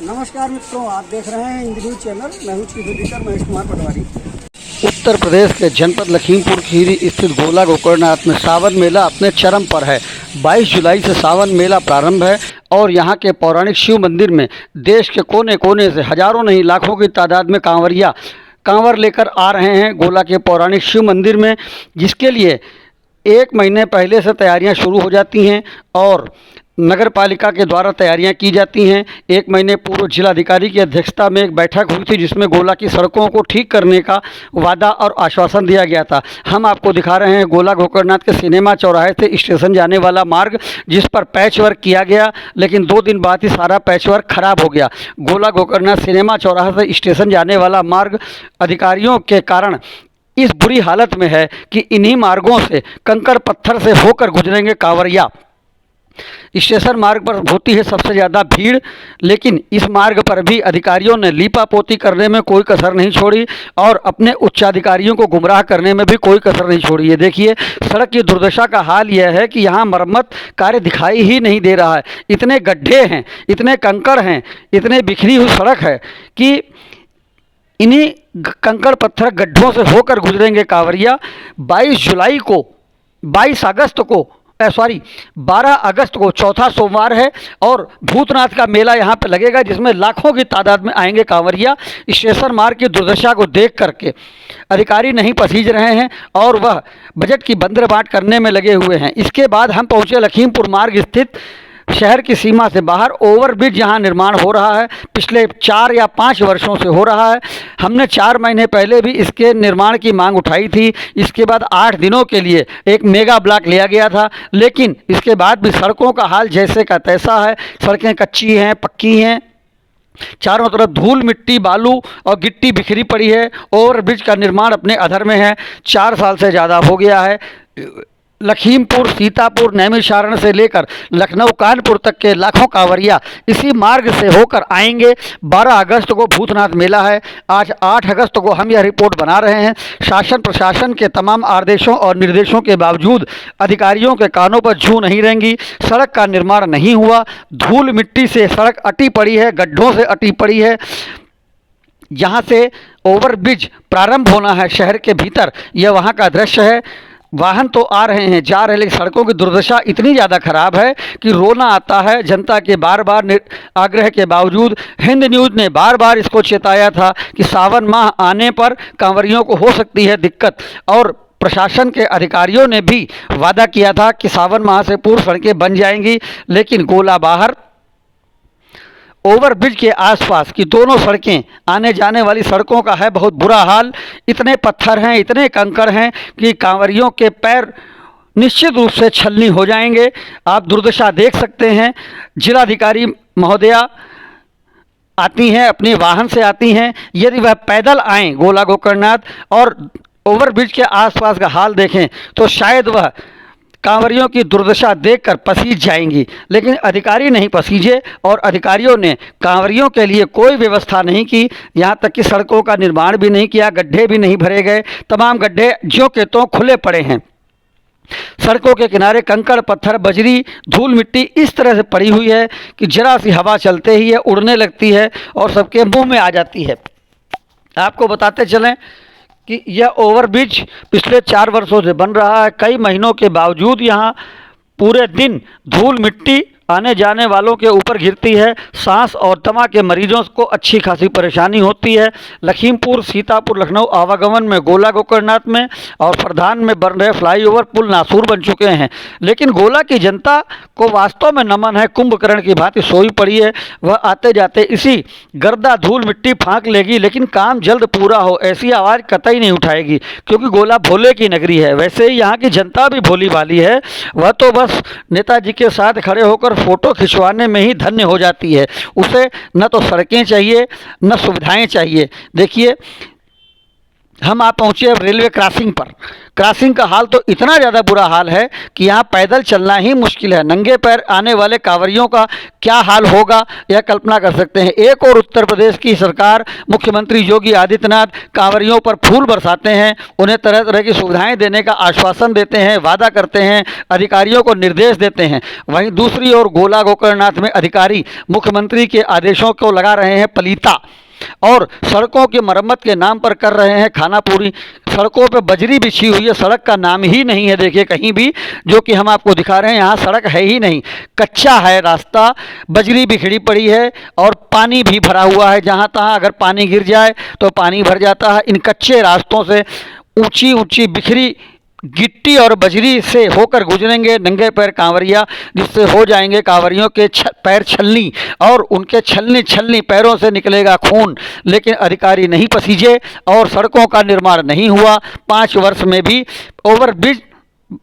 नमस्कार मित्रों, आप देख रहे हैं इंद न्यूज चैनल। मैं हूं चीफ एडिटर महेश कुमार पटवारी। उत्तर प्रदेश के जनपद लखीमपुर खीरी स्थित गोला गोकर्णनाथ में सावन मेला अपने चरम पर है। 22 जुलाई से सावन मेला प्रारंभ है और यहाँ के पौराणिक शिव मंदिर में देश के कोने कोने से हजारों नहीं लाखों की तादाद में कांवरिया कांवर लेकर आ रहे हैं गोला के पौराणिक शिव मंदिर में, जिसके लिए 1 महीने पहले से तैयारियां शुरू हो जाती हैं और नगर पालिका के द्वारा तैयारियां की जाती हैं। 1 महीने पूर्व जिलाधिकारी की अध्यक्षता में एक बैठक हुई थी, जिसमें गोला की सड़कों को ठीक करने का वादा और आश्वासन दिया गया था। हम आपको दिखा रहे हैं गोला गोकर्णनाथ के सिनेमा चौराहे से स्टेशन जाने वाला मार्ग, जिस पर पैच वर्क किया गया, लेकिन 2 दिन बाद ही सारा पैच वर्क खराब हो गया। गोला गोकर्णनाथ सिनेमा चौराहा से स्टेशन जाने वाला मार्ग अधिकारियों के कारण इस बुरी हालत में है कि इन्हीं मार्गों से कंकड़ पत्थर से होकर गुजरेंगे कांवरिया। स्टेशन मार्ग पर होती है सबसे ज़्यादा भीड़, लेकिन इस मार्ग पर भी अधिकारियों ने लीपापोती करने में कोई कसर नहीं छोड़ी और अपने उच्चाधिकारियों को गुमराह करने में भी कोई कसर नहीं छोड़ी। ये देखिए, सड़क की दुर्दशा का हाल यह है कि यहाँ मरम्मत कार्य दिखाई ही नहीं दे रहा है। इतने गड्ढे हैं, इतने कंकड़ हैं, इतने बिखरी हुई सड़क है कि इन्हीं कंकड़ पत्थर गड्ढों से होकर गुजरेंगे कांवरिया। 12 अगस्त को चौथा सोमवार है और भूतनाथ का मेला यहाँ पे लगेगा, जिसमें लाखों की तादाद में आएंगे कांवरिया। स्टेशन मार्ग की दुर्दशा को देख करके अधिकारी नहीं पसीज रहे हैं और वह बजट की बंदरबाट करने में लगे हुए हैं। इसके बाद हम पहुँचे लखीमपुर मार्ग स्थित शहर की सीमा से बाहर ओवरब्रिज, जहां निर्माण हो रहा है, पिछले 4 या 5 वर्षों से हो रहा है। हमने 4 महीने पहले भी इसके निर्माण की मांग उठाई थी। इसके बाद 8 दिनों के लिए एक मेगा ब्लॉक लिया गया था, लेकिन इसके बाद भी सड़कों का हाल जैसे का तैसा है। सड़कें कच्ची हैं, पक्की हैं, चारों तरफ धूल मिट्टी बालू और गिट्टी बिखरी पड़ी है। ओवरब्रिज का निर्माण अपने अधर में है, 4 साल से ज़्यादा हो गया है। लखीमपुर, सीतापुर, नैमिषारण्य से लेकर लखनऊ, कानपुर तक के लाखों कांवरिया इसी मार्ग से होकर आएंगे। 12 अगस्त को भूतनाथ मेला है। आज 8 अगस्त को हम यह रिपोर्ट बना रहे हैं। शासन प्रशासन के तमाम आदेशों और निर्देशों के बावजूद अधिकारियों के कानों पर जूं नहीं रहेंगी। सड़क का निर्माण नहीं हुआ, धूल मिट्टी से सड़क अटी पड़ी है, गड्ढों से अटी पड़ी है। जहाँ से ओवरब्रिज प्रारंभ होना है शहर के भीतर, यह वहाँ का दृश्य है। वाहन तो आ रहे हैं, जा रहे हैं, लेकिन सड़कों की दुर्दशा इतनी ज़्यादा खराब है कि रोना आता है। जनता के बार बार आग्रह के बावजूद हिंद न्यूज़ ने बार बार इसको चेताया था कि सावन माह आने पर कांवरियों को हो सकती है दिक्कत, और प्रशासन के अधिकारियों ने भी वादा किया था कि सावन माह से पूर्व सड़कें बन जाएंगी। लेकिन गोला बाहर ओवरब्रिज के आसपास की दोनों सड़कें, आने जाने वाली सड़कों का है बहुत बुरा हाल। इतने पत्थर हैं, इतने कंकड़ हैं कि कांवरियों के पैर निश्चित रूप से छलनी हो जाएंगे। आप दुर्दशा देख सकते हैं। जिलाधिकारी महोदया आती हैं, अपने वाहन से आती हैं। यदि वह पैदल आएँ गोला गोकर्णनाथ और ओवरब्रिज के आसपास का हाल देखें तो शायद वह कांवरियों की दुर्दशा देखकर पसीज जाएंगी, लेकिन अधिकारी नहीं पसीजे और अधिकारियों ने कांवरियों के लिए कोई व्यवस्था नहीं की। यहाँ तक कि सड़कों का निर्माण भी नहीं किया, गड्ढे भी नहीं भरे गए। तमाम गड्ढे ज्यों के त्यों खुले पड़े हैं। सड़कों के किनारे कंकड़ पत्थर बजरी धूल मिट्टी इस तरह से पड़ी हुई है कि जरा सी हवा चलते ही है उड़ने लगती है और सबके मुंह में आ जाती है। आपको बताते चलें कि यह ओवरब्रिज पिछले 4 वर्षों से बन रहा है। कई महीनों के बावजूद यहाँ पूरे दिन धूल मिट्टी आने जाने वालों के ऊपर गिरती है। सांस और दमा के मरीजों को अच्छी खासी परेशानी होती है। लखीमपुर, सीतापुर, लखनऊ आवागमन में गोला गोकर्णनाथ में और प्रधान में बन रहे फ्लाईओवर पुल नासूर बन चुके हैं, लेकिन गोला की जनता को वास्तव में नमन है। कुंभकर्ण की भांति सोई पड़ी है। वह आते जाते इसी गर्दा धूल मिट्टी फाँक लेगी, लेकिन काम जल्द पूरा हो ऐसी आवाज़ कतई नहीं उठाएगी, क्योंकि गोला भोले की नगरी है। वैसे ही यहाँ की जनता भी भोली भाली है। वह तो बस नेताजी के साथ खड़े होकर फोटो खिंचवाने में ही धन्य हो जाती है। उसे न तो सड़कें चाहिए, न सुविधाएं चाहिए। देखिए, हम आप पहुँचे अब रेलवे क्रॉसिंग पर। क्रॉसिंग का हाल तो इतना ज़्यादा बुरा हाल है कि यहाँ पैदल चलना ही मुश्किल है। नंगे पैर आने वाले कांवरियों का क्या हाल होगा यह कल्पना कर सकते हैं। एक और उत्तर प्रदेश की सरकार, मुख्यमंत्री योगी आदित्यनाथ कांवरियों पर फूल बरसाते हैं, उन्हें तरह तरह की सुविधाएं देने का आश्वासन देते हैं, वादा करते हैं, अधिकारियों को निर्देश देते हैं। वहीं दूसरी ओर गोला गोकर्णनाथ में अधिकारी मुख्यमंत्री के आदेशों को लगा रहे हैं पलीता और सड़कों की मरम्मत के नाम पर कर रहे हैं खानापूरी। सड़कों पर बजरी बिछी हुई है, सड़क का नाम ही नहीं है देखिए कहीं भी, जो कि हम आपको दिखा रहे हैं। यहाँ सड़क है ही नहीं, कच्चा है रास्ता, बजरी बिखरी पड़ी है और पानी भी भरा हुआ है। जहाँ तहाँ अगर पानी गिर जाए तो पानी भर जाता है। इन कच्चे रास्तों से ऊंची ऊंची बिखरी गिट्टी और बजरी से होकर गुजरेंगे नंगे पैर कांवरिया, जिससे हो जाएंगे कांवरियों के पैर छलनी और उनके छलनी छलनी पैरों से निकलेगा खून। लेकिन अधिकारी नहीं पसीजे और सड़कों का निर्माण नहीं हुआ। 5 वर्ष में भी ओवरब्रिज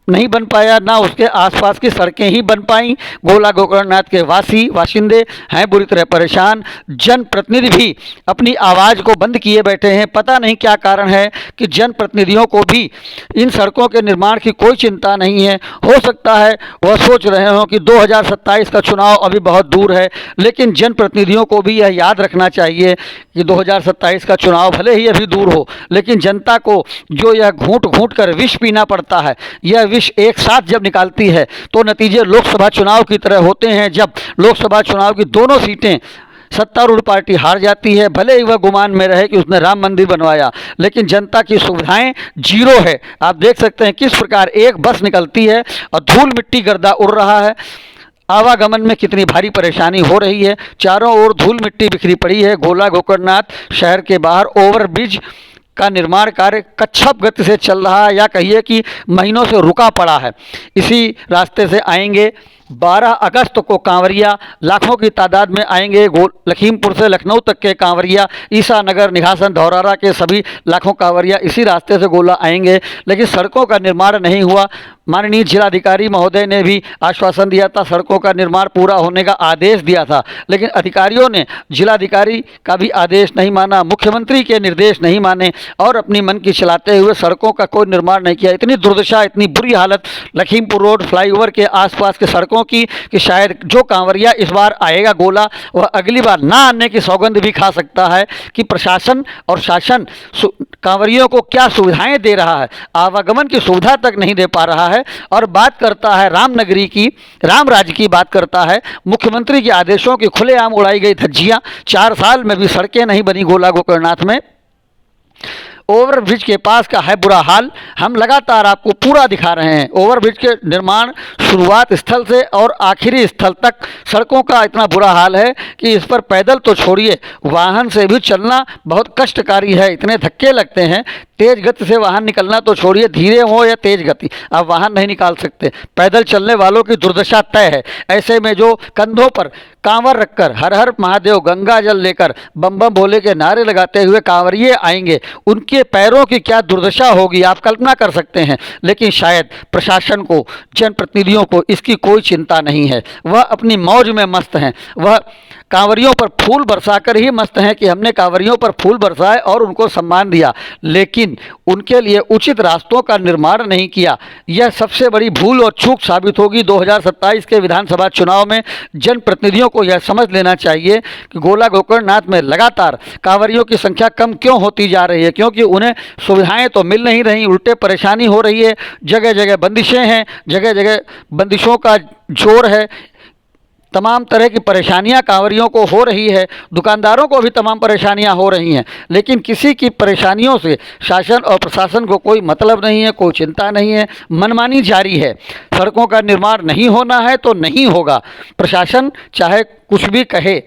नहीं बन पाया, ना उसके आसपास की सड़कें ही बन पाई। गोला गोकर्णनाथ के वासिंदे हैं बुरी तरह परेशान। जनप्रतिनिधि भी अपनी आवाज़ को बंद किए बैठे हैं। पता नहीं क्या कारण है कि जनप्रतिनिधियों को भी इन सड़कों के निर्माण की कोई चिंता नहीं है। हो सकता है वह सोच रहे हों कि 2027 का चुनाव अभी बहुत दूर है, लेकिन जनप्रतिनिधियों को भी यह याद रखना चाहिए कि 2027 का चुनाव भले ही अभी दूर हो, लेकिन जनता को जो यह घूंट घूंट कर विष पीना पड़ता है, यह विष एक साथ जब निकालती है तो नतीजे लोकसभा चुनाव की तरह होते हैं। जब लोकसभा चुनाव की दोनों सीटें सत्तारूढ़ पार्टी हार जाती है, भले ही वह गुमान में रहे कि उसने राम मंदिर बनवाया, लेकिन जनता की सुविधाएं जीरो है। आप देख सकते हैं किस प्रकार एक बस निकलती है और धूल मिट्टी गर्दा उड़ रहा है। आवागमन में कितनी भारी परेशानी हो रही है। चारों ओर धूल मिट्टी बिखरी पड़ी है। गोला गोकर्णनाथ शहर के बाहर ओवरब्रिज का निर्माण कार्य कच्छप गति से चल रहा है, या कहिए कि महीनों से रुका पड़ा है। इसी रास्ते से आएंगे 12 अगस्त को कांवरिया, लाखों की तादाद में आएंगे। लखीमपुर से लखनऊ तक के कांवरिया, ईसा नगर, निघासन, धौरारा के सभी लाखों कांवरिया इसी रास्ते से गोला आएंगे। लेकिन सड़कों का निर्माण नहीं हुआ। माननीय जिलाधिकारी महोदय ने भी आश्वासन दिया था, सड़कों का निर्माण पूरा होने का आदेश दिया था, लेकिन अधिकारियों ने जिलाधिकारी का भी आदेश नहीं माना, मुख्यमंत्री के निर्देश नहीं माने और अपनी मन की चलाते हुए सड़कों का कोई निर्माण नहीं किया। इतनी दुर्दशा, इतनी बुरी हालत लखीमपुर रोड फ्लाईओवर के आसपास के सड़कों की कि शायद जो कांवरिया इस बार आएगा गोला, वह अगली बार ना आने की सौगंध भी खा सकता है कि प्रशासन और शासन कांवरियों को क्या सुविधाएं दे रहा है, आवागमन की सुविधा तक नहीं दे पा रहा है। और बात करता है रामनगरी की, राम राज्य की बात करता है। मुख्यमंत्री के आदेशों की खुलेआम उड़ाई गई धज्जियां। 4 साल में भी सड़कें नहीं बनी गोला गोकर्णनाथ में। ओवरब्रिज के पास का है बुरा हाल। हम लगातार आपको पूरा दिखा रहे हैं। ओवरब्रिज के निर्माण शुरुआत स्थल से और आखिरी स्थल तक सड़कों का इतना बुरा हाल है कि इस पर पैदल तो छोड़िए, वाहन से भी चलना बहुत कष्टकारी है। इतने धक्के लगते हैं, तेज गति से वाहन निकलना तो छोड़िए, धीरे हो या तेज गति आप वाहन नहीं निकाल सकते। पैदल चलने वालों की दुर्दशा तय है। ऐसे में जो कंधों पर कांवर रखकर हर हर महादेव गंगा जल लेकर बम बम भोले के नारे लगाते हुए कांवरिये आएंगे, उनके पैरों की क्या दुर्दशा होगी आप कल्पना कर सकते हैं। लेकिन शायद प्रशासन को, जनप्रतिनिधियों को इसकी कोई चिंता नहीं है। वह अपनी मौज में मस्त हैं। वह कांवरियों पर फूल बरसाकर ही मस्त हैं कि हमने कांवरियों पर फूल बरसाए और उनको सम्मान दिया, लेकिन उनके लिए उचित रास्तों का निर्माण नहीं किया। यह सबसे बड़ी भूल और चूक साबित होगी 2027 के विधानसभा चुनाव में। जनप्रतिनिधियों को यह समझ लेना चाहिए कि गोला गोकर्णनाथ में लगातार कांवरियों की संख्या कम क्यों होती जा रही है, क्योंकि उन्हें सुविधाएं तो मिल नहीं रही, उल्टे परेशानी हो रही है। जगह जगह बंदिशें हैं, जगह जगह बंदिशों का जोर है। तमाम तरह की परेशानियां कांवरियों को हो रही है, दुकानदारों को भी तमाम परेशानियां हो रही हैं, लेकिन किसी की परेशानियों से शासन और प्रशासन को कोई मतलब नहीं है, कोई चिंता नहीं है। मनमानी जारी है। सड़कों का निर्माण नहीं होना है तो नहीं होगा। प्रशासन चाहे कुछ भी कहे,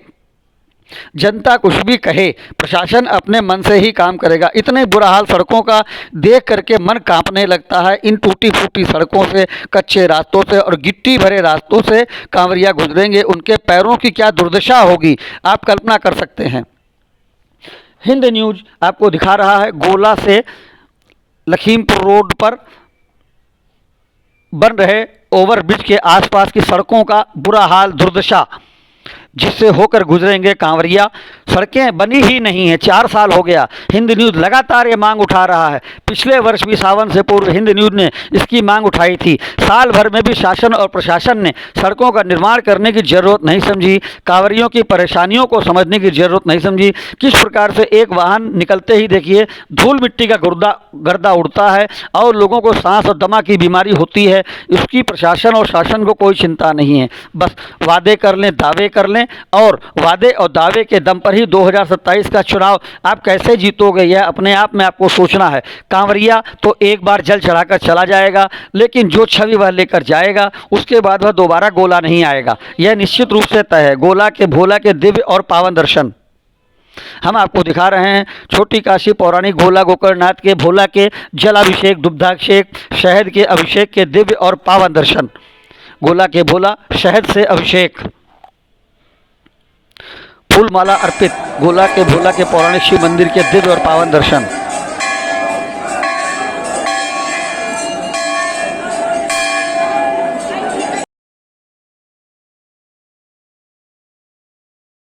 जनता कुछ भी कहे, प्रशासन अपने मन से ही काम करेगा। इतने बुरा हाल सड़कों का देख करके मन कांपने लगता है। इन टूटी फूटी सड़कों से, कच्चे रास्तों से और गिट्टी भरे रास्तों से कांवरिया गुजरेंगे, उनके पैरों की क्या दुर्दशा होगी आप कल्पना कर सकते हैं। हिंद न्यूज़ आपको दिखा रहा है गोला से लखीमपुर रोड पर बन रहे ओवरब्रिज के आसपास की सड़कों का बुरा हाल, दुर्दशा। जिससे होकर गुजरेंगे कांवरिया। सड़कें बनी ही नहीं है, 4 साल हो गया। हिंद न्यूज़ लगातार ये मांग उठा रहा है। पिछले वर्ष भी सावन से पूर्व हिंद न्यूज़ ने इसकी मांग उठाई थी। साल भर में भी शासन और प्रशासन ने सड़कों का निर्माण करने की जरूरत नहीं समझी, कांवरियों की परेशानियों को समझने की जरूरत नहीं समझी। किस प्रकार से एक वाहन निकलते ही देखिए धूल मिट्टी का गर्दा उड़ता है और लोगों को सांस और दमा की बीमारी होती है। इसकी प्रशासन और शासन को कोई चिंता नहीं है। बस वादे कर लें, दावे कर लें और वादे और दावे के दम पर ही 2027 का चुनाव आप कैसे जीतोगे, यह अपने आप में आपको सोचना है। कांवरिया तो एक बार जल चढ़ाकर चला जाएगा, लेकिन जो छवि वह लेकर जाएगा उसके बाद वह दोबारा गोला नहीं आएगा। यह निश्चित रूप से तय है। गोला के भोला के दिव्य और पावन दर्शन हम आपको दिखा रहे हैं। छोटी काशी पौराणिक गोला गोकर्णनाथ के भोला के जलाभिषेक, दुग्धाभिषेक, शहद के अभिषेक के दिव्य और पावन दर्शन। गोला के भोला, शहद से अभिषेक, फूल माला अर्पित, गोला के भोला के पौराणिक शिव मंदिर के दिव्य और पावन दर्शन।